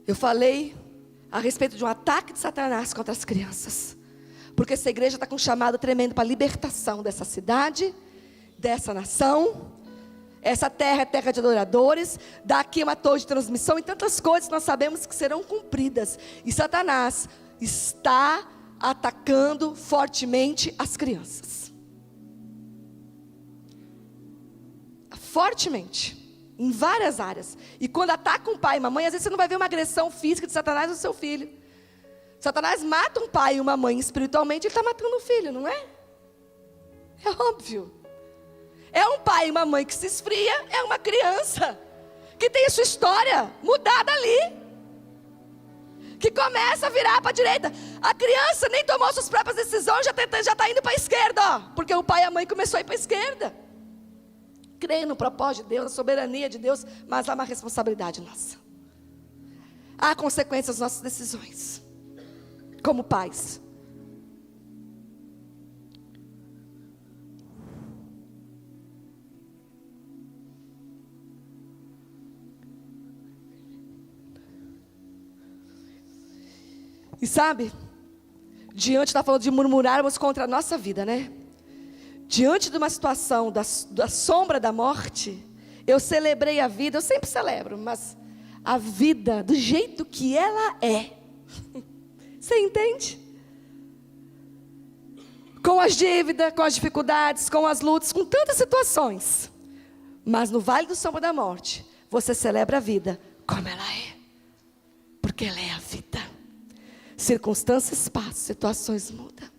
eu falei a respeito de um ataque de Satanás contra as crianças. Porque essa igreja está com um chamado tremendo para a libertação dessa cidade, dessa nação. Essa terra é terra de adoradores. Daqui uma torre de transmissão e tantas coisas que nós sabemos que serão cumpridas. E Satanás está atacando fortemente as crianças. Fortemente. Em várias áreas. E quando ataca um pai e uma mãe, às vezes você não vai ver uma agressão física de Satanás no seu filho. Satanás mata um pai e uma mãe espiritualmente, ele está matando o filho, não é? É óbvio. É um pai e uma mãe que se esfria, é uma criança que tem a sua história mudada ali, que começa a virar para a direita. A criança nem tomou suas próprias decisões, já está indo para a esquerda, ó, porque o pai e a mãe começou a ir para a esquerda. Creio no propósito de Deus, na soberania de Deus, mas há uma responsabilidade nossa. Há consequências às nossas decisões, como pais. E sabe, diante, está falando de murmurarmos contra a nossa vida, né? Diante de uma situação da sombra da morte, eu celebrei a vida, eu sempre celebro, mas a vida do jeito que ela é. Você entende? Com as dívidas, com as dificuldades, com as lutas, com tantas situações. Mas no vale do sombra da morte, você celebra a vida como ela é. Porque ela é a vida. Circunstâncias passam, situações mudam.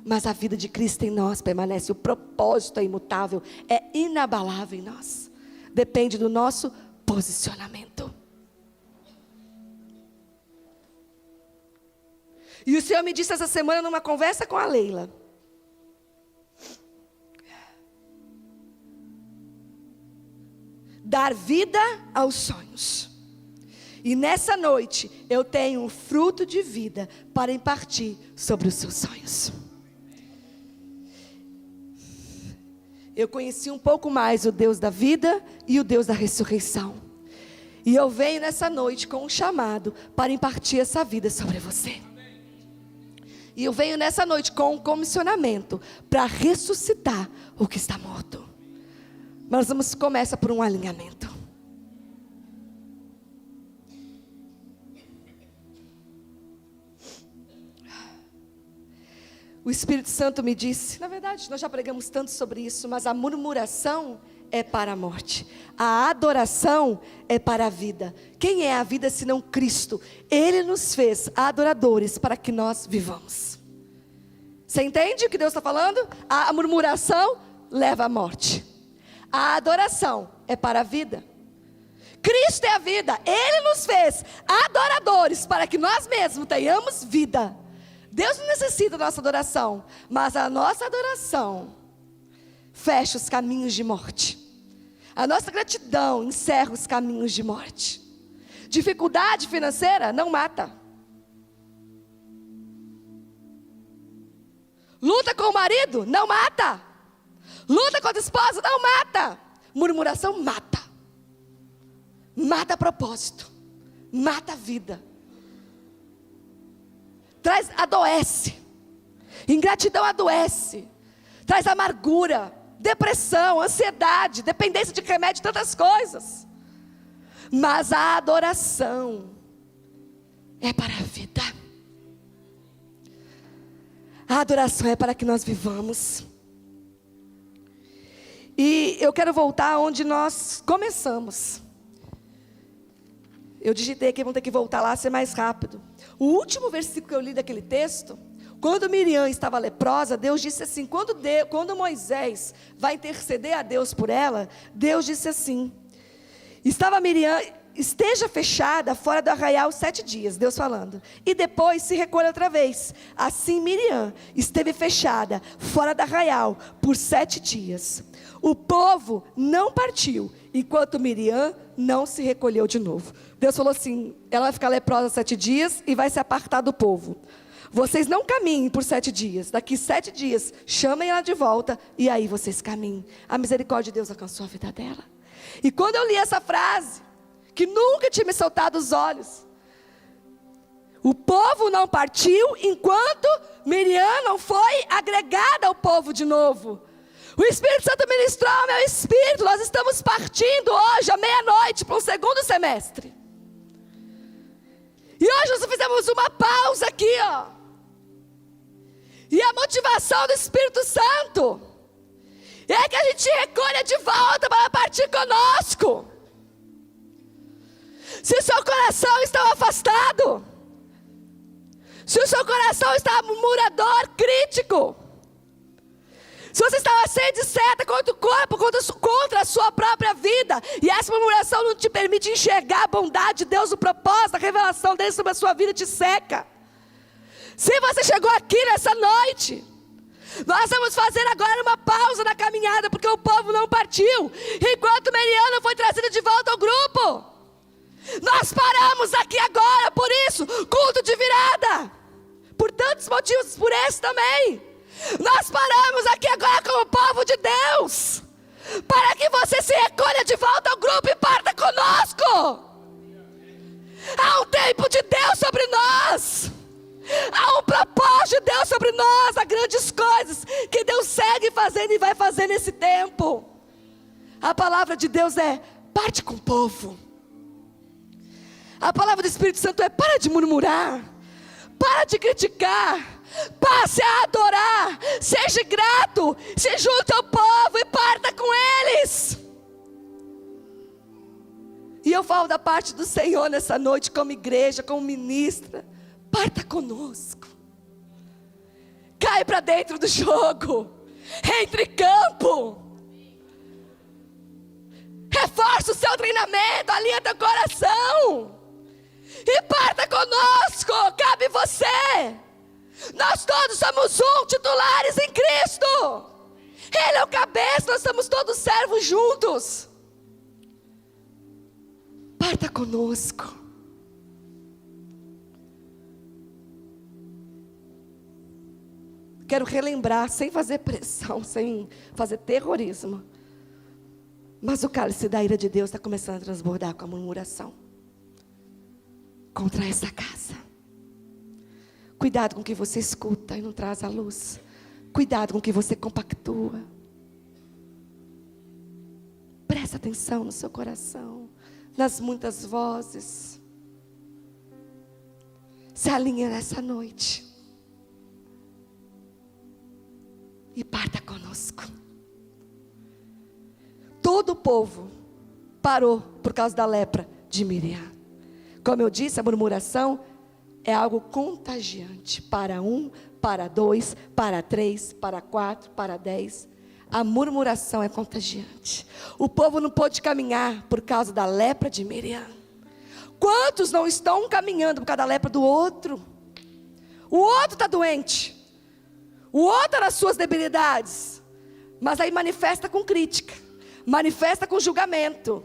Mas a vida de Cristo em nós permanece. O propósito é imutável, é inabalável em nós. Depende do nosso posicionamento. E o Senhor me disse essa semana numa conversa com a Leila. Dar vida aos sonhos. E nessa noite eu tenho um fruto de vida para impartir sobre os seus sonhos. Eu conheci um pouco mais o Deus da vida e o Deus da ressurreição. E eu venho nessa noite com um chamado para impartir essa vida sobre você. E eu venho nessa noite com um comissionamento para ressuscitar o que está morto. Mas começa por um alinhamento. O Espírito Santo me disse, na verdade nós já pregamos tanto sobre isso, mas a murmuração é para a morte, a adoração é para a vida. Quem é a vida senão Cristo? Ele nos fez adoradores para que nós vivamos. Você entende o que Deus está falando? A murmuração leva à morte, a adoração é para a vida. Cristo é a vida, Ele nos fez adoradores para que nós mesmos tenhamos vida. Deus não necessita da nossa adoração, mas a nossa adoração fecha os caminhos de morte. A nossa gratidão encerra os caminhos de morte. Dificuldade financeira não mata. Luta com o marido não mata. Luta com a esposa não mata. Murmuração mata. Mata propósito. Mata a vida. Adoece. Ingratidão adoece. Traz amargura, depressão, ansiedade, dependência de remédio, tantas coisas. Mas a adoração é para a vida. A adoração é para que nós vivamos. E eu quero voltar onde nós começamos. Eu digitei aqui, vamos ter que voltar lá, ser mais rápido. O último versículo que eu li daquele texto, quando Miriam estava leprosa, Deus disse assim, quando Moisés vai interceder a Deus por ela, Deus disse assim, estava Miriam, esteja fechada fora do arraial 7 dias, Deus falando, e depois se recolhe outra vez. Assim Miriam esteve fechada fora do arraial por 7 dias. O povo não partiu, enquanto Miriam não se recolheu de novo. Deus falou assim, ela vai ficar leprosa 7 dias e vai se apartar do povo. Vocês não caminhem por 7 dias. Daqui 7 dias, chamem ela de volta e aí vocês caminhem. A misericórdia de Deus alcançou a vida dela. E quando eu li essa frase, que nunca tinha me saltado os olhos, o povo não partiu enquanto Miriam não foi agregada ao povo de novo. O Espírito Santo ministrou ao meu espírito. Nós estamos partindo hoje à meia-noite para um segundo semestre. E hoje nós fizemos uma pausa aqui, ó. E a motivação do Espírito Santo é que a gente recolha de volta para partir conosco. Se o seu coração estava afastado, se o seu coração estava murmurador, crítico, se você estava cheio de seta contra o corpo, contra a sua própria vida, e essa murmuração não te permite enxergar a bondade de Deus, o propósito, a revelação dele sobre a sua vida te seca. Se você chegou aqui nessa noite, nós vamos fazer agora uma pausa na caminhada, porque o povo não partiu, enquanto Miriam não foi trazida de volta ao grupo. Nós paramos aqui agora, por isso, culto de virada, por tantos motivos, por esse também. Nós paramos aqui agora como povo de Deus, para que você se recolha de volta ao grupo e parta conosco. Há um tempo de Deus sobre nós, há um propósito de Deus sobre nós, há grandes coisas que Deus segue fazendo e vai fazer nesse tempo. A palavra de Deus é: parte com o povo. A palavra do Espírito Santo é: para de murmurar, para de criticar, passe a adorar, seja grato, se junte ao povo e parta com eles. E eu falo da parte do Senhor nessa noite, como igreja, como ministra: parta conosco, cai para dentro do jogo, entre em campo, reforça o seu treinamento, alinha teu coração e parta conosco. Cabe você. Nós todos somos titulares em Cristo. Ele é o cabeça, nós somos todos servos juntos. Parta conosco. Quero relembrar, sem fazer pressão, sem fazer terrorismo, mas o cálice da ira de Deus está começando a transbordar com a murmuração contra essa casa. Cuidado com o que você escuta e não traz à luz. Cuidado com o que você compactua. Presta atenção no seu coração, nas muitas vozes. Se alinha nessa noite e parta conosco. Todo o povo parou por causa da lepra de Miriam. Como eu disse, a murmuração é algo contagiante. Para 1, para 2, para 3, para 4, para 10. A murmuração é contagiante. O povo não pôde caminhar por causa da lepra de Miriam. Quantos não estão caminhando por causa da lepra do outro? O outro está doente. O outro está nas suas debilidades. Mas aí manifesta com crítica, manifesta com julgamento.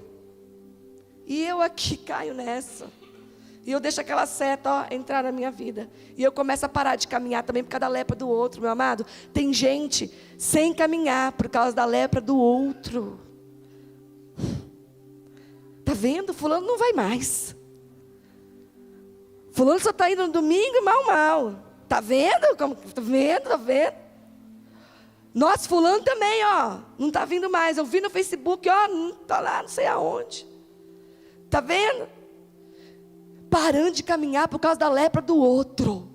E eu aqui caio nessa. E eu deixo aquela seta, entrar na minha vida. E eu começo a parar de caminhar também por causa da lepra do outro, meu amado. Tem gente sem caminhar por causa da lepra do outro. Tá vendo? Fulano não vai mais. Fulano só está indo no domingo e mal. Tá vendo? Tá vendo? Nossa, fulano também, ó. Não está vindo mais. Eu vi no Facebook, ó. Não está lá, não sei aonde. Tá vendo? Parando de caminhar por causa da lepra do outro.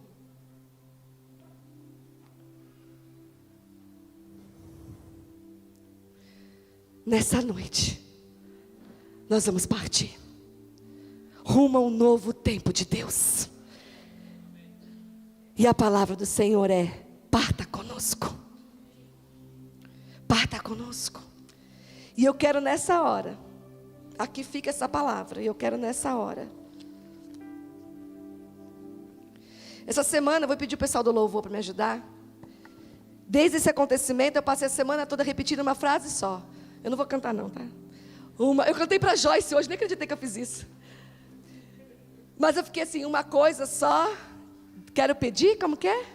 Nessa noite, nós vamos partir rumo a um novo tempo de Deus. E a palavra do Senhor é: parta conosco. Parta conosco. E eu quero nessa hora, aqui fica essa palavra, e eu quero nessa hora. Essa semana eu vou pedir o pessoal do louvor para me ajudar. Desde esse acontecimento eu passei a semana toda repetindo uma frase só. Eu não vou cantar não, tá? Eu cantei para Joyce hoje, nem acreditei que eu fiz isso. Mas eu fiquei assim, uma coisa só Quero pedir, como que é?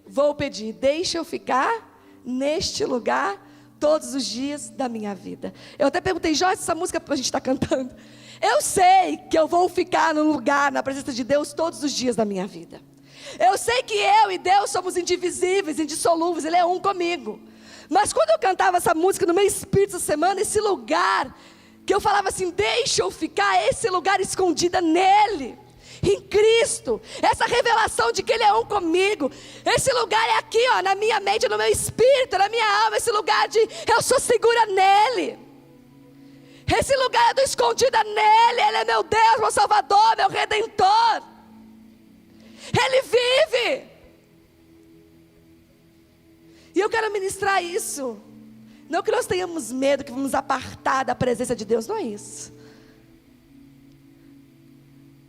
Vou pedir, deixa eu ficar neste lugar todos os dias da minha vida. Eu até perguntei, Joyce, essa música a gente está cantando. Eu sei que eu vou ficar no lugar, na presença de Deus, todos os dias da minha vida. Eu sei que eu e Deus somos indivisíveis, indissolúveis, Ele é um comigo. Mas quando eu cantava essa música no meu espírito essa semana, esse lugar, que eu falava assim, deixa eu ficar, esse lugar escondida nele, em Cristo, essa revelação de que Ele é um comigo, esse lugar é aqui, ó, na minha mente, no meu espírito, na minha alma, esse lugar de eu sou segura nele, esse lugar é do escondida nele, Ele é meu Deus, meu Salvador, meu Redentor, Ele vive, e eu quero ministrar isso, não que nós tenhamos medo, que vamos apartar da presença de Deus, não é isso,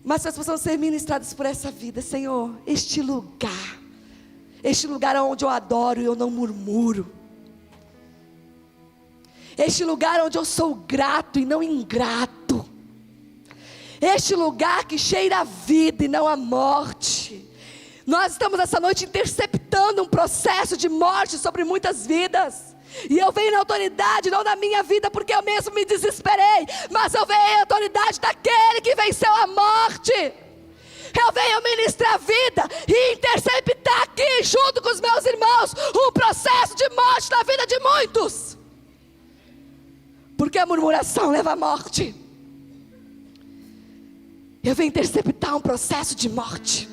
mas nós possamos ser ministrados por essa vida. Senhor, este lugar onde eu adoro e eu não murmuro, este lugar onde eu sou grato e não ingrato, este lugar que cheira a vida e não a morte. Nós estamos essa noite interceptando um processo de morte sobre muitas vidas, e eu venho na autoridade, não na minha vida, porque eu mesmo me desesperei, mas eu venho na autoridade daquele que venceu a morte. Eu venho ministrar a vida e interceptar aqui, junto com os meus irmãos, um processo de morte na vida de muitos, porque a murmuração leva à morte. Eu venho interceptar um processo de morte,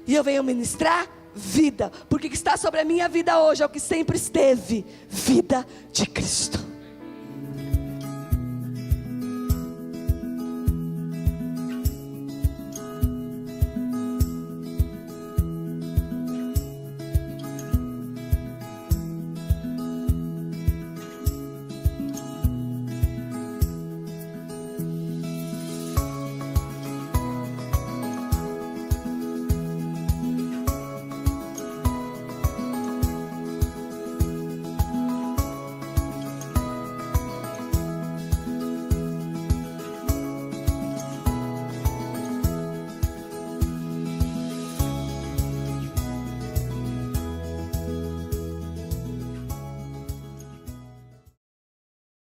e eu venho ministrar vida, porque o que está sobre a minha vida hoje é o que sempre esteve, vida de Cristo.